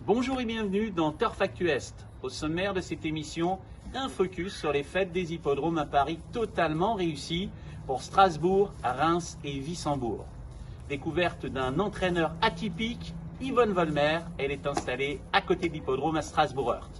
Bonjour et bienvenue dans Turf Actu Est. Au sommaire de cette émission, un focus sur les fêtes des hippodromes à Paris totalement réussies pour Strasbourg, Reims et Wissembourg. Découverte d'un entraîneur atypique, Yvonne Volmer, elle est installée à côté de l'hippodrome à Strasbourg-Heurt.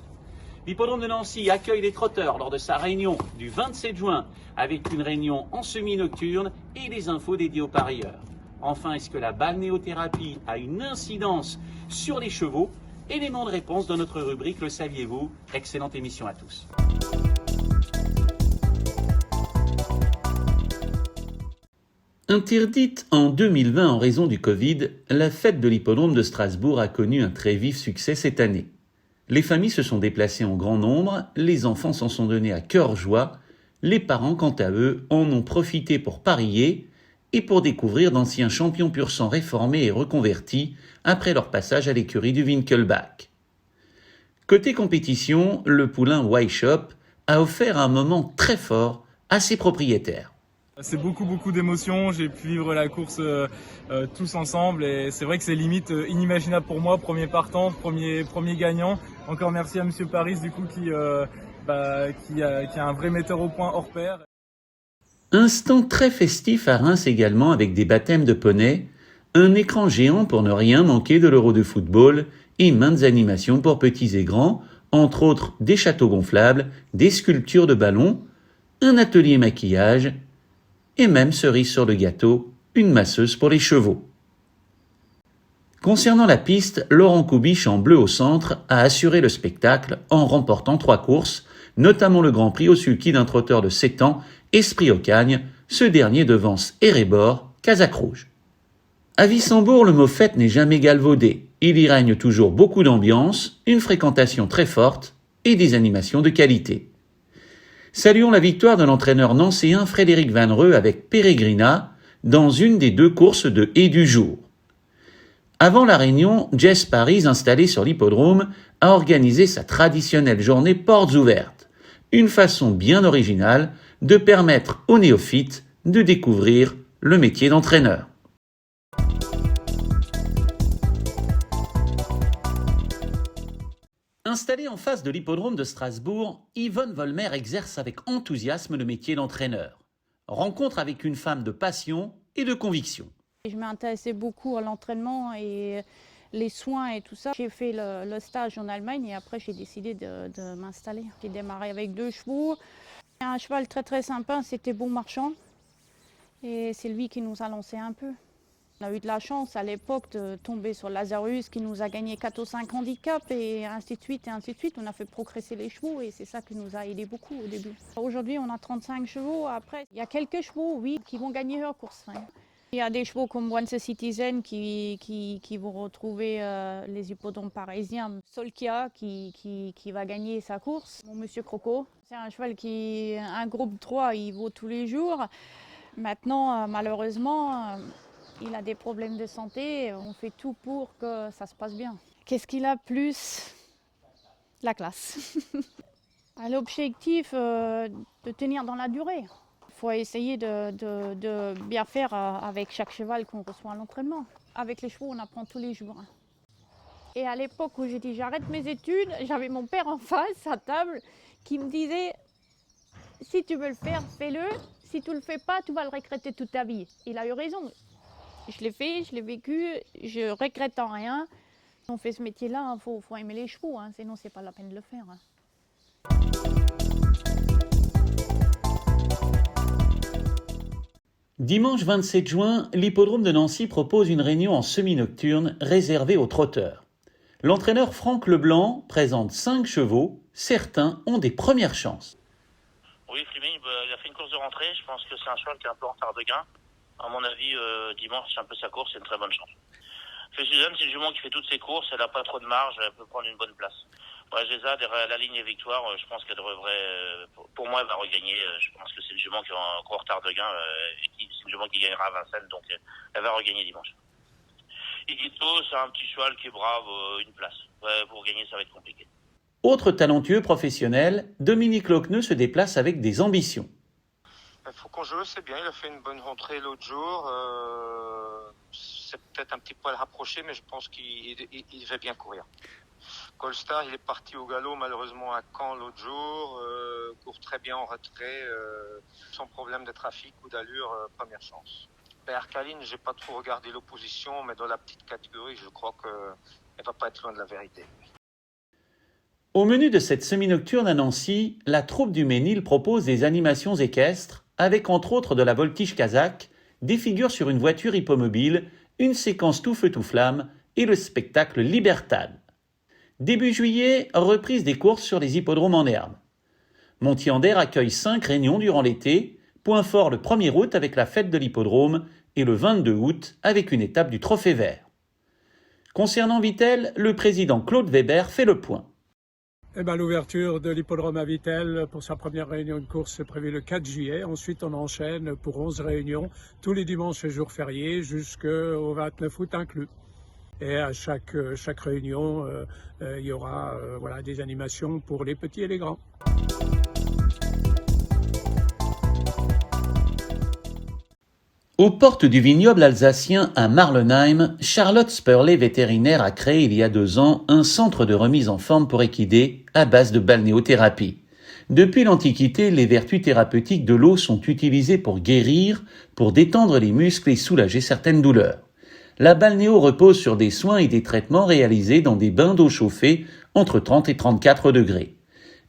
L'hippodrome de Nancy accueille les trotteurs lors de sa réunion du 27 juin avec une réunion en semi-nocturne et des infos dédiées aux parieurs. Enfin, est-ce que la balnéothérapie a une incidence sur les chevaux? Élément de réponse dans notre rubrique Le saviez-vous? Excellente émission à tous. Interdite en 2020 en raison du Covid, la fête de l'hippodrome de Strasbourg a connu un très vif succès cette année. Les familles se sont déplacées en grand nombre, les enfants s'en sont donnés à cœur joie, les parents quant à eux en ont profité pour parier et pour découvrir d'anciens champions pur sang réformés et reconvertis après leur passage à l'écurie du Winkelbach. Côté compétition, le poulain White Shop a offert un moment très fort à ses propriétaires. C'est beaucoup d'émotions, j'ai pu vivre la course tous ensemble et c'est vrai que c'est limite inimaginable pour moi, premier partant, premier gagnant. Encore merci à Monsieur Paris du coup qui a un vrai metteur au point hors pair. Instant très festif à Reims également avec des baptêmes de poneys, un écran géant pour ne rien manquer de l'Euro de football et maintes animations pour petits et grands, entre autres des châteaux gonflables, des sculptures de ballons, un atelier maquillage et même cerise sur le gâteau, une masseuse pour les chevaux. Concernant la piste, Laurent Coubiche en bleu au centre a assuré le spectacle en remportant 3 courses, notamment le Grand Prix au sulky d'un trotteur de 7 ans, Esprit au Cagne, ce dernier devance Erebor, Casaque Rouge. À Wissembourg, le mot fête n'est jamais galvaudé. Il y règne toujours beaucoup d'ambiance, une fréquentation très forte et des animations de qualité. Saluons la victoire de l'entraîneur nancéen Frédéric Vanreux avec Peregrina dans une des 2 courses de et du jour. Avant la réunion, Jess Paris, installé sur l'hippodrome, a organisé sa traditionnelle journée portes ouvertes. Une façon bien originale de permettre aux néophytes de découvrir le métier d'entraîneur. Installée en face de l'hippodrome de Strasbourg, Yvonne Volmer exerce avec enthousiasme le métier d'entraîneur. Rencontre avec une femme de passion et de conviction. Je m'intéressais beaucoup à l'entraînement et les soins et tout ça. J'ai fait le stage en Allemagne et après j'ai décidé de m'installer. J'ai démarré avec 2 chevaux. Un cheval très sympa, c'était Bon Marchand et c'est lui qui nous a lancé un peu. On a eu de la chance à l'époque de tomber sur Lazarus qui nous a gagné 4 ou 5 handicaps et ainsi de suite et ainsi de suite. On a fait progresser les chevaux et c'est ça qui nous a aidé beaucoup au début. Aujourd'hui on a 35 chevaux. Après il y a quelques chevaux, oui, qui vont gagner leur course. Hein. Il y a des chevaux comme Once a Citizen qui vont retrouver les hippodromes parisiens. Solkia qui va gagner sa course. Mon Monsieur Croco, c'est un cheval qui un groupe 3, il vaut tous les jours. Maintenant, malheureusement, il a des problèmes de santé. On fait tout pour que ça se passe bien. Qu'est-ce qu'il a plus? La classe. L'objectif de tenir dans la durée. Il faut essayer de bien faire avec chaque cheval qu'on reçoit à l'entraînement. Avec les chevaux, on apprend tous les jours. Et à l'époque où j'ai dit j'arrête mes études, j'avais mon père en face à table qui me disait si tu veux le faire, fais-le. Si tu le fais pas, tu vas le regretter toute ta vie. Il a eu raison. Je l'ai fait, je l'ai vécu, je regrette en rien. On fait ce métier-là, faut aimer les chevaux, hein, sinon c'est pas la peine de le faire. Hein. Dimanche 27 juin, l'hippodrome de Nancy propose une réunion en semi-nocturne réservée aux trotteurs. L'entraîneur Franck Leblanc présente 5 chevaux, certains ont des premières chances. Oui, Fleming, il a fait une course de rentrée, je pense que c'est un cheval qui est un peu en retard de gain. À mon avis, dimanche, c'est un peu sa course, c'est une très bonne chance. Suzanne, c'est le jument qui fait toutes ses courses, elle n'a pas trop de marge, elle peut prendre une bonne place. Géza, derrière la ligne et victoire, je pense qu'elle devrait, pour moi, elle va regagner. Je pense que c'est le jument qui est en gros retard de gain, c'est le jument qui gagnera à Vincennes, donc elle va regagner dimanche. Igito, c'est un petit cheval qui est brave, une place. Pour gagner, ça va être compliqué. Autre talentueux professionnel, Dominique Lochneux se déplace avec des ambitions. Fauconjeu, c'est bien, il a fait une bonne rentrée l'autre jour. C'est peut-être un petit poil rapproché, mais je pense qu'il va bien courir. Goldstar, il est parti au galop malheureusement à Caen l'autre jour, court très bien en retrait, sans problème de trafic ou d'allure, première chance. Erkaline, j'ai pas trop regardé l'opposition, mais dans la petite catégorie, je crois qu'elle va pas être loin de la vérité. Au menu de cette semi-nocturne à Nancy, la troupe du Ménil propose des animations équestres, avec entre autres de la voltige kazakh, des figures sur une voiture hippomobile, une séquence tout feu tout flamme et le spectacle Libertad. Début juillet, reprise des courses sur les hippodromes en herbe. Montier-en-Der accueille 5 réunions durant l'été, point fort le 1er août avec la fête de l'hippodrome et le 22 août avec une étape du Trophée Vert. Concernant Vittel, le président Claude Weber fait le point. L'ouverture de l'hippodrome à Vittel pour sa première réunion de course est prévue le 4 juillet. Ensuite, on enchaîne pour 11 réunions, tous les dimanches et jours fériés, jusqu'au 29 août inclus. Et à chaque réunion, il y aura des animations pour les petits et les grands. Aux portes du vignoble alsacien à Marlenheim, Charlotte Spurley, vétérinaire, a créé il y a 2 ans un centre de remise en forme pour équidés à base de balnéothérapie. Depuis l'Antiquité, les vertus thérapeutiques de l'eau sont utilisées pour guérir, pour détendre les muscles et soulager certaines douleurs. La balnéo repose sur des soins et des traitements réalisés dans des bains d'eau chauffée entre 30 et 34 degrés.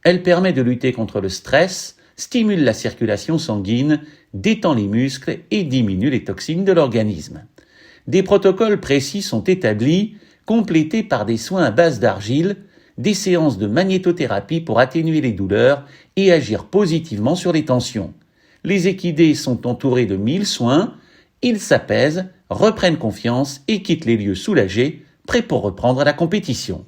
Elle permet de lutter contre le stress, stimule la circulation sanguine, détend les muscles et diminue les toxines de l'organisme. Des protocoles précis sont établis, complétés par des soins à base d'argile, des séances de magnétothérapie pour atténuer les douleurs et agir positivement sur les tensions. Les équidés sont entourés de 1000 soins, ils s'apaisent, reprennent confiance et quittent les lieux soulagés, prêts pour reprendre la compétition.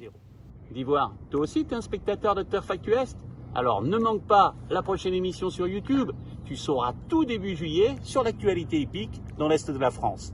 D'Ivoire, toi aussi t'es un spectateur de Turf Actu Est ? Alors ne manque pas la prochaine émission sur YouTube, tu sauras tout début juillet sur l'actualité hippique dans l'Est de la France.